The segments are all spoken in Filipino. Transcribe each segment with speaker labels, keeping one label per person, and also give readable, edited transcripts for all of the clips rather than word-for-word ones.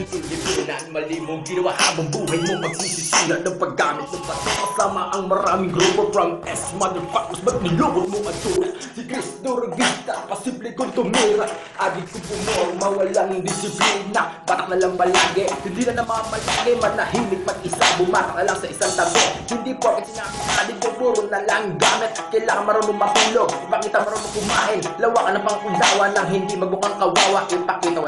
Speaker 1: Dito'y lipunan, mali mong ginawa habang buhay mo magsisisihan ng paggamit ng bato kasama ang maraming grupo from S motherfuckers. Ba't nilubot mo ang tuna? Si Cristo Regista, pasimple kong tumira. Adik ko pumorma, walang disiplina. Batak na lang palagi, hindi na namamalagi. Manahimik mag-isa, bumatak na lang sa isang tabi. Hindi porket sinabi ka, di puro na lang gamit. Kailangan marunong matulog, ipakita marunong kumain. Lawakan na pang udawa nang hindi magbukang kawawa. Ipakita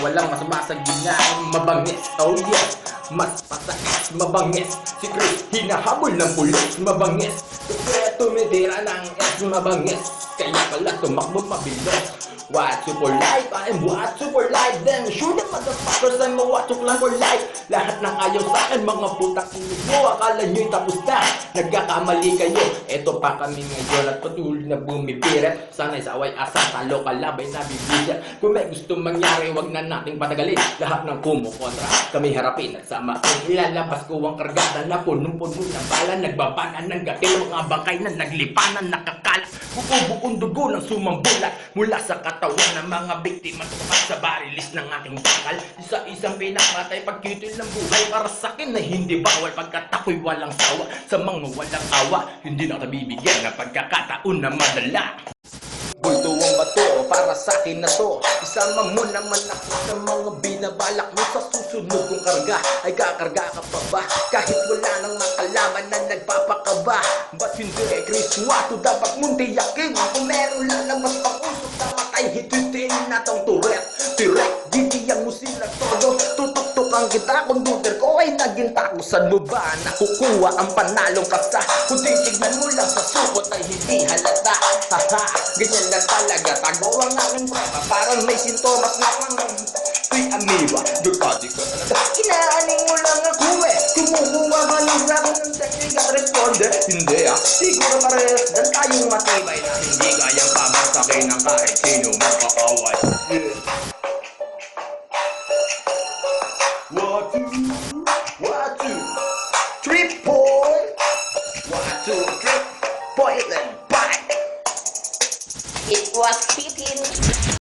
Speaker 1: walang masama sa ginang mabangis. Oh yes, mas pasakit, mabangis. Si Chris, hinahabol ng pulis, mabangis. Kaya tumidira ng S, mabangis. Kaya pala tumakbo mabilis. What's for life? I am what's for life. Then shoot the motherfuckers, I'm a what's lang for life. Lahat ng ayaw sa akin, mga putak mo. Akala nyo'y tapos na, nagkakamali kayo. Eto pa kami ngayon at patuloy na bumipirit. Sana'y sa away asa, talo kalabay na bibigyan. Kung may gusto mangyari, wag na nating patagalin. Lahat ng kumukontra, kami harapin at sama. Ilalabas ko ang kargada na punong-puno ng bala. Nagbabanan ng gatil, mga bangkay na naglipanan, nakakalat. Buong dugo ng sumambulat mula sa katawan ng mga biktima tumapat sa barilis ng ating bakal. Isa-isang pinapatay pagkitil ng buhay para sa akin na hindi bawal pagkat ako'y walang sawa. Sa mga walang awa, hindi na nabibigyan ng pagkakataon na madala. Bulto ang bato, para sa akin na to. Isama mo naman ako sa mga binabalak mo. Sa susunod kong karga, ay kakarga ka pa ba? Kahit wala nang makalaman na nagpapakaba. Ba't hindi Chris Wato, dapat mong tiyakin. Kung meron lang ng mas pang-usok na matay, hitutin na tong turet. Tirek, didiyan mo sila todo. Tutok-tukang kita kung duder ko ay naging takusan mo ba? Nakukuha ang panalong kasa. Kung titignan mo lang sa sukot ay hindi halata. Haha, ganyan na talaga, tago ang aking prueba. Parang may sintomas na pang amoeba. Dutadi ka talaga, kinaaning mo lang ako eh. Kumukuha ka ng rago ng technique at responde. Hindi siguro parehas dan tayong matibay na hindi kayang pabasakin ng kahit sino makaaway. One, two, three, point. 1, 2, 3, point and bite.
Speaker 2: It was fitting.